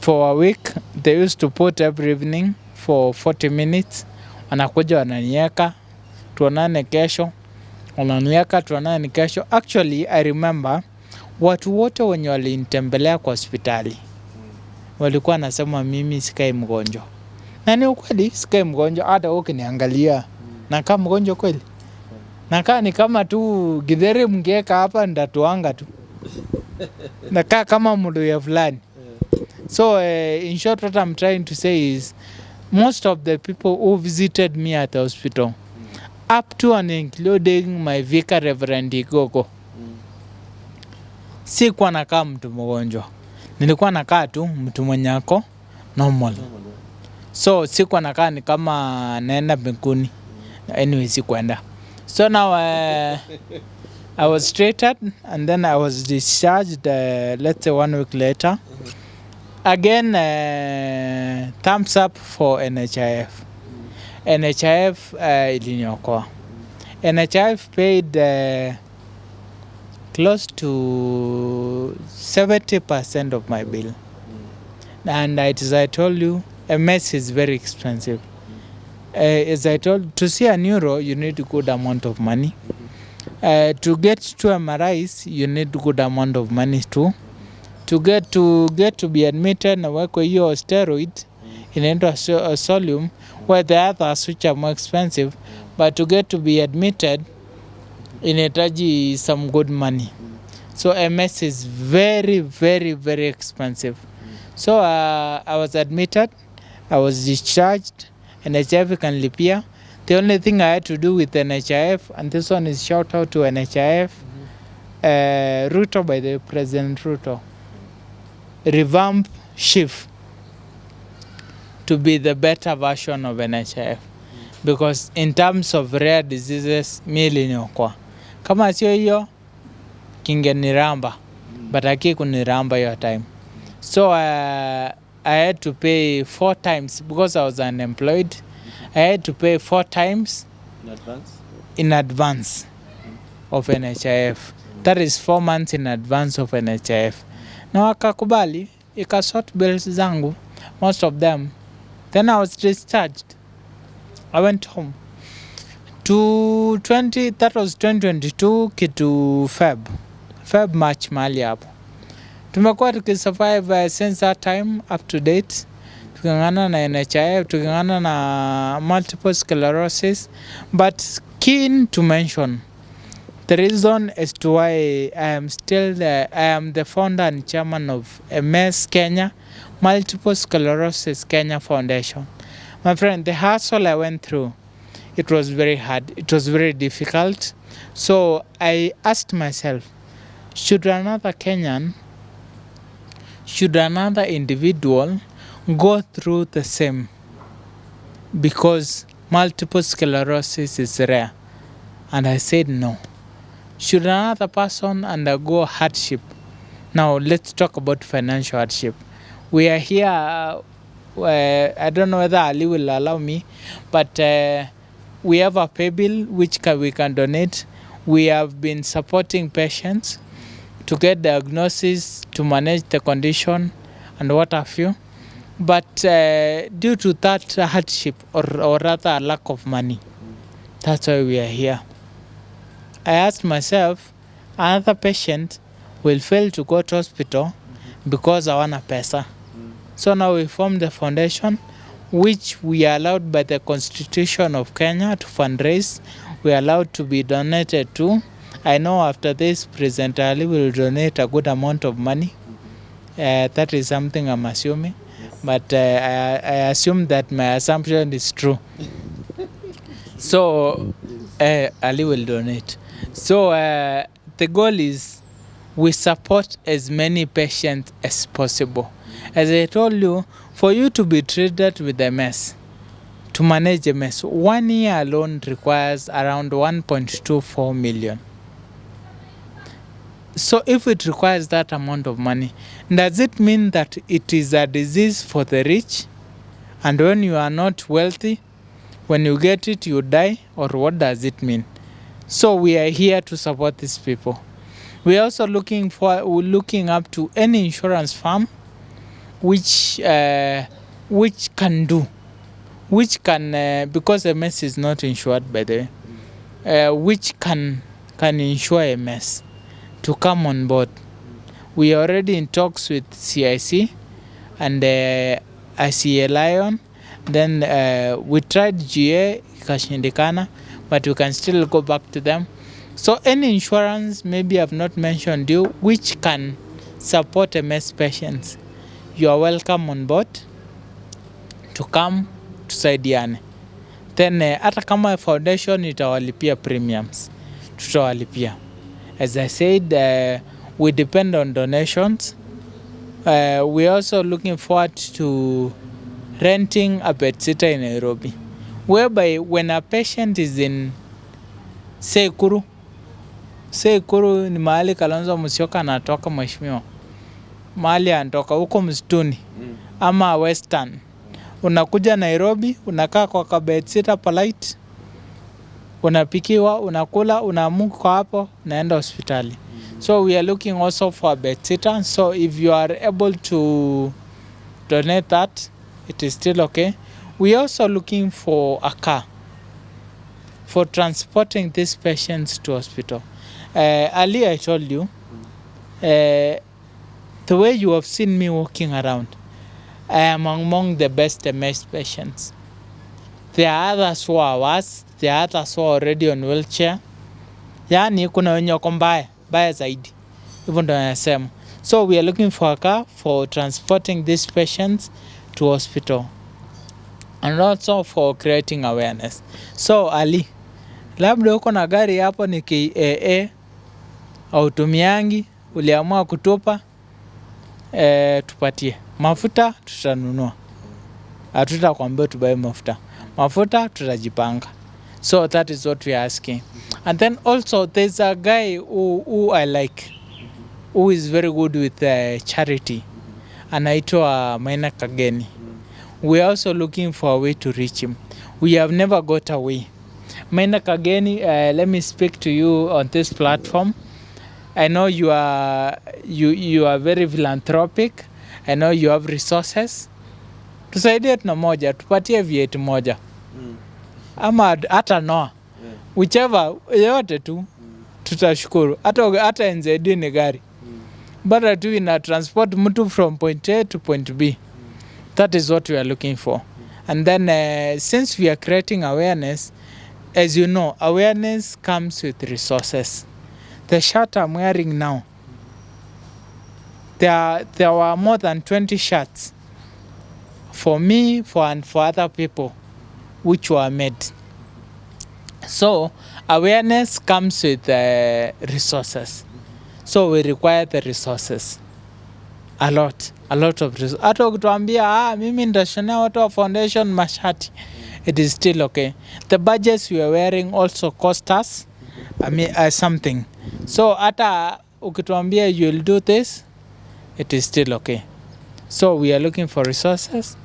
for a week. They used to put every evening for 40 minutes. Wanakuja wananieka, tuonane kesho. Wananieka, tuonane kesho. Actually, I remember watu wote wenye walinitembelea kwa hospitali walikuwa nasema mimi sikai mgonjwa. Na ni ukweli sikai mgonjwa, hata ukiniangalia nakaa mgonjwa kweli. Nakaa ni kama tu githeri mngeka hapa ndatuanga tu. Nakaa kama mdu ya fulani. So in short, what I'm trying to say is most of the people who visited me at the hospital, up to and including my vicar Reverend Igogo, sikuwa nakaa mtu mgonjwa. Nilikuwa nakaa tu mtu mwenye ako normal. So sikuwa nakaa ni kama naenda mbinguni. Anyway, sikuenda. So now I was treated and then I was discharged, let's say 1 week later. Again, thumbs up for NHIF. NHIF iliniokoa. NHIF paid close to 70% of my bill. And as I told you, MS is very expensive. As I told, to see a neuro, you need a good amount of money. To get to MRIs, you need a good amount of money too. To get to be admitted na weko hiyo steroid inaitwa Solium, where the others which are more expensive, but to get to be admitted inahitaji some good money. So MS is very, very, very expensive. So I was admitted, I was discharged, NHIF can lipia. The only thing I had to do with NHIF, and this one is shout out to NHIF, Ruto, by the President Ruto, revamp SHIF to be the better version of NHIF. Because in terms of rare diseases, mili niokwa. Kama sio hiyo, kingeniramba. But haki kuniramba your time. So I had to pay 4 times because I was unemployed. I had to pay 4 times in advance of NHIF. That is 4 months in advance of NHIF. Na wakakubali, ikasort bills zangu, most of them. Then I was discharged. I went home. That was 2022 kitu Feb March mahali hapo. Tumekuwa tukisurvive since that time up to date. Tukingana na NHIF, tukingana na multiple sclerosis. But keen to mention, the reason as to why I am the founder and chairman of MS Kenya, Multiple Sclerosis Kenya Foundation. My friend, the hustle I went through, it was very hard. It was very difficult. So I asked myself, should another individual go through the same? Because multiple sclerosis is rare. And I said no. Should another person undergo hardship? Now let's talk about financial hardship. We are here, I don't know whether Ali will allow me, but we have a Paybill which we can donate. We have been supporting patients to get diagnosis, to manage the condition and what have you. But due to that hardship or rather lack of money, that's why we are here. I asked myself, another patient will fail to go to hospital because hawana pesa. So now we formed the foundation, which we are allowed by the Constitution of Kenya to fundraise. We are allowed to be donated to. I know after this, President Ali will donate a good amount of money. That is something I'm assuming. But I assume that my assumption is true. So Ali will donate. So the goal is we support as many patients as possible. As I told you, for you to be treated with MS, to manage MS, 1 year alone requires around 1.24 million. So if it requires that amount of money, does it mean that it is a disease for the rich? And when you are not wealthy, when you get it, you die? Or what does it mean? So we are here to support these people. We are also looking up to any insurance firm which can because MS is not insured by the way, which can insure MS to come on board. We are already in talks with CIC and ICA Lion. Then we tried GA, ikashindikana, but we can still go back to them. So any insurance, maybe I've not mentioned you, which can support MS patients, you are welcome on board to come tusaidiane. Then hata kama foundation itawalipia premiums, tutawalipia. As I said, we depend on donations. We're also looking forward to renting a bedsitter in Nairobi, whereby when a patient is in Sekuru ni mahali Kalonzo Musyoka anatoka mheshimiwa, mahali anatoka huko msituni ama Western, unakuja Nairobi, unakaa kwa kabedsitter polite, unapikiwa, unakula, unaamuka hapo, unaenda hospitali. So we are looking also for a bedsitter. So if you are able to donate that, it is still okay. We are also looking for a car for transporting these patients to hospital. Earlier I told you, the way you have seen me walking around, I am among the best MS patients. There are others who are worse. There are others who are already on wheelchair. Yani kuna wenye wako mbaya zaidi. Hivyo ndo nasema. So we are looking for a car for transporting these patients to hospital. And also for creating awareness. So Ali, labda uko na gari hapo ni KAA au tumiangi, uliamua kutupa, tupatie. Mafuta tutanunua. Hatutakwambia tubaye mafuta tutajipanga. So that is what we are asking. And then also there's a guy who I like, who is very good with charity, anaitwa Maina Kageni. We are also looking for a way to reach him. We have never got away. Maina Kageni, let me speak to you on this platform. I know you are very philanthropic. I know you have resources. Tusaidie tuna moja, tupatie V8 moja. Ama hata noa. Whichever, yote tu, tutashukuru. Hata NZD ni gari. Bada tu ina transport mtu from point A to point B. That is what we are looking for. And then since we are creating awareness, as you know, awareness comes with resources. The shirt I'm wearing now, there were more than 20 shirts for me and for other people which were made. So awareness comes with resources. So we require the resources. A lot of resources. Hata ukituambia mimi ndashonea watu wa foundation mashati, it is still okay. The budgets we are wearing also cost us something. So hata ukituambia you will do this, it is still okay. So we are looking for resources.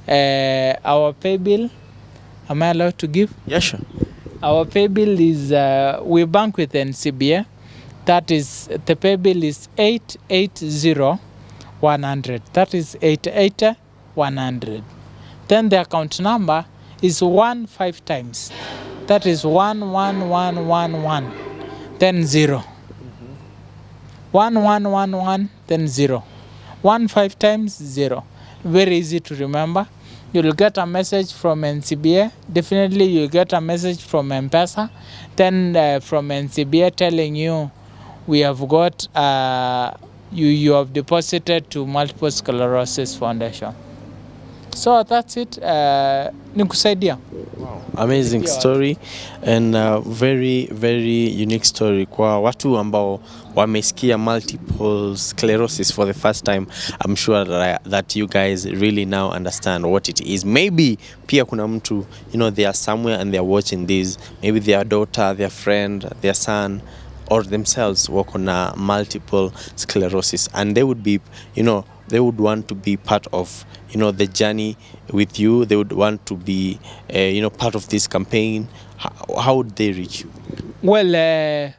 Our Paybill, am I allowed to give? Yeah, sure. Our Paybill is, we bank with NCBA. That is, the Paybill is 880-100. That is 880-100. Then the account number is 5 times. That is 11111. Then 0. 1111, then 0. 5 times 0. Very easy to remember. You'll get a message from NCBA. Definitely you'll get a message from MPESA. Then from NCBA telling you we have got, you have deposited to Multiple Sclerosis Foundation. So that's it. Nikusaidia. Amazing story and very very unique story kwa watu ambao wamesikia multiple sclerosis for the first time. I'm sure that you guys really now understand what it is. Maybe pia kuna mtu, they are somewhere and they are watching this, maybe their daughter, their friend, their son or themselves wako na multiple sclerosis and they would be, they would want to be part of the journey with you. They would want to be part of this campaign. How would they reach you? Well,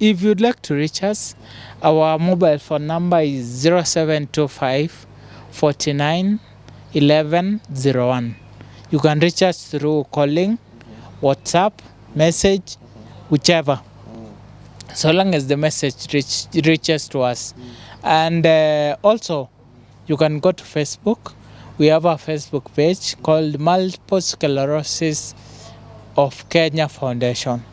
if you'd like to reach us, our mobile phone number is 0725 49 11 01. You can reach us through calling, WhatsApp, message, whichever, so long as the message reaches to us. And also you can go to Facebook. We have a Facebook page called Multiple Sclerosis of Kenya Foundation.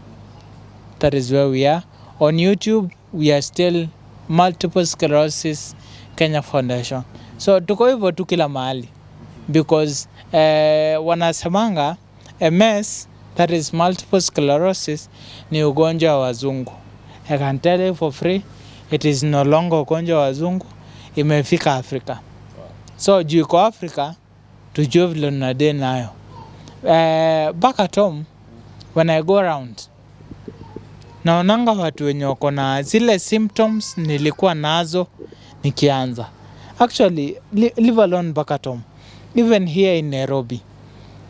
That is where we are. On YouTube, we are still Multiple Sclerosis Kenya Foundation. So tuko hivyo tu kila mahali because wanasemanga MS, that is multiple sclerosis, ni ugonjwa wa wazungu. I can tell you for free, it is no longer ugonjwa wa wazungu, imefika Afrika. So juu iko Afrika, tujue vile tunadili nayo. Back at home, when I go around, naonanga watu wenye wako na zile symptoms nilikuwa nazo nikianza. Actually, live alone back at home. Even here in Nairobi,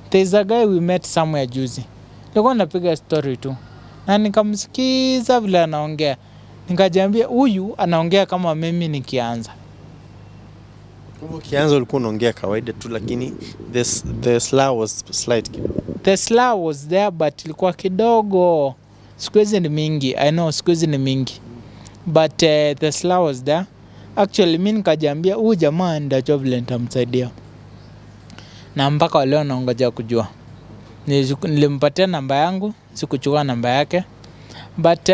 there's a guy we met somewhere juzi. Nilikuwa napiga story tu. Na nikamsikiza vile anaongea. Nikajiambia huyu anaongea kama mimi nikianza. Ukianza ulikuwa unaongea kawaida tu lakini the slur was slight. The slur was there but ilikuwa kidogo. Siku hizi ni mingi. I know siku hizi ni mingi. But the slur was there. Actually mimi nikajiambia huyu jamaa ndio vile nitamsaidia. Na mpaka leo naongoja kujua. Nilimpatia namba yangu, sikuchukua namba yake. But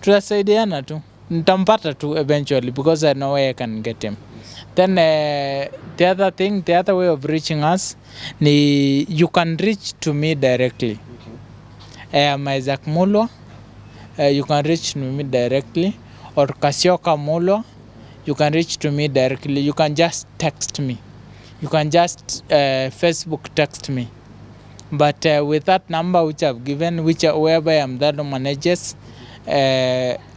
tutasaidiana tu. Nitampata tu eventually because I know where I can get him. Then the other way of reaching us, you can reach to me directly. I'm Isaac Mulwa. You can reach to me directly. Or Kasioka Mulwa. You can reach to me directly. You can just text me. You can just Facebook text me. But with that number which I've given, wherever I'm that manages,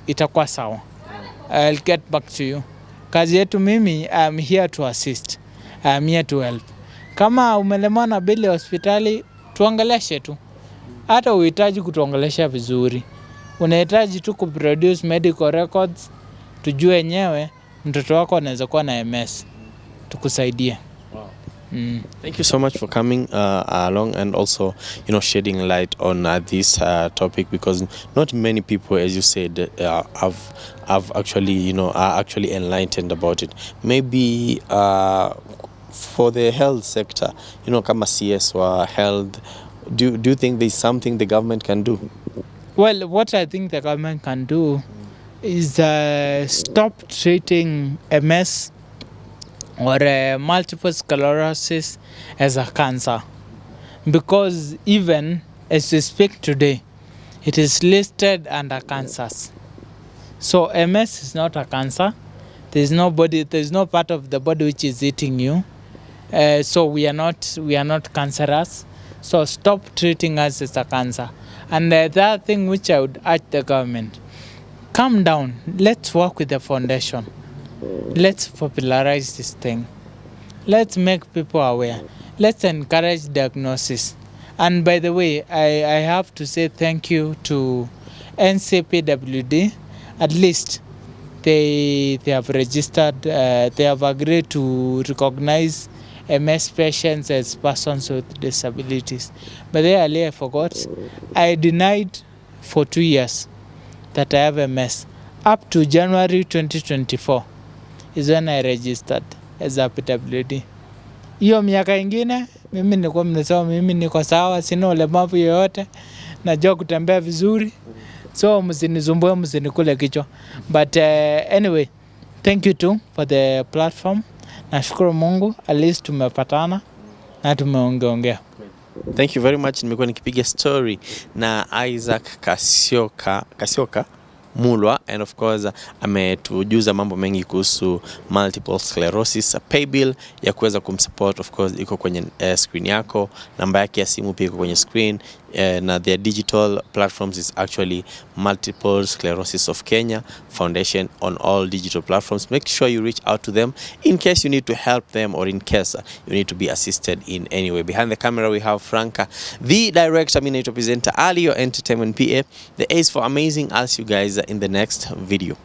itakuwa sawa. I'll get back to you. Kazi yetu mimi, I'm here to assist. I'm here to help. Kama umelemewa na bili hospitali, tuongeleshe tu. Hata uhitaji kutuongelesha vizuri. Unahitaji tu kuproduce medical records, tujue nyewe mtoto wako anaweza kuwa na MS. Tukusaidie. Thank you so much for coming along and also shedding light on this topic because not many people, as you said, have actually are actually enlightened about it. Maybe for the health sector, kama CS or health, do you think there's something the government can do? Well, what I think the government can do is stop treating MS or multiple sclerosis as a cancer, because even as we speak today, it is listed under cancers. So MS is not a cancer. There's no part of the body which is eating you. So we are not cancerous. So stop treating us as a cancer. And the other thing which I would urge the government, calm down. Let's work with the foundation. Let's popularize this thing. Let's make people aware. Let's encourage diagnosis. And by the way, I have to say thank you to NCPWD. At least they have registered, they have agreed to recognize MS patients as persons with disabilities. But they earlier I forgot. I denied for 2 years that I have MS. Up to January 2024 is when I registered as a PWD. Hiyo miaka ingine mimi nilikuwa mnasema mimi niko sawa, sina ulemavu yoyote, najua kutembea vizuri. So msinizumbue, msinikule kichwa. But anyway, thank you too for the platform. Nashukuru Mungu at least tumepatana na tumeongeongea. Thank you very much. Nimekuwa nikipiga story na Isaac Kasioka Mulwa, and of course ametujuza mambo mengi kuhusu multiple sclerosis. Paybill ya kuweza kumsupport of course iko kwenye screen yako, namba yake ya simu pia iko kwenye screen, na their digital platforms is actually Multiple Sclerosis of Kenya Foundation on all digital platforms. Make sure you reach out to them in case you need to help them or in case you need to be assisted in any way. Behind the camera we have Franca, the director. Mimi naitwa presenter Ali, your entertainment PA. The A is for amazing. I'll see you guys in the next video.